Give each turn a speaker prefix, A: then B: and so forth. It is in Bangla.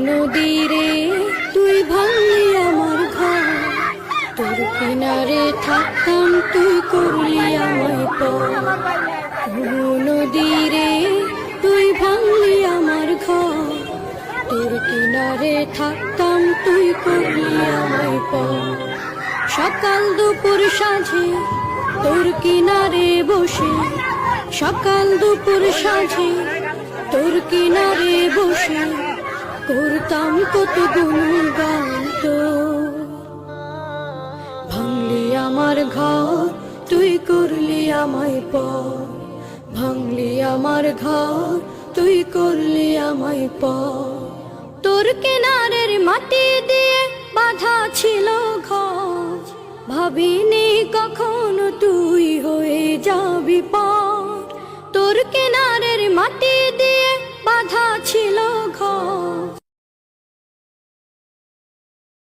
A: নদীরে তুই ভাঙলি আমার ঘর, তোর কিনারে থাকতাম তুই করলি আমায় পর। নদীরে তুই ভাঙলি আমার ঘর, তোর কিনারে থাকতাম তুই করলি আমায় পর। সকাল দুপুর সাঁঝে তোর কিনারে বসে, সকাল দুপুর সাঁঝে তোর কিনারে বসে করতাম কত গুণগান তোর। ভাঙলি আমার ঘর তুই করলি আমায় পর, ভাঙলি আমার ঘর তুই করলি আমায় পর। তোর কিনারের মাটি দিয়ে বাঁধা ছিল ঘর, ভাবিনি কখনো তুই হয়ে যাবি পার। তোর কিনারের মাটি দিয়ে বাঁধা ছিল ঘর,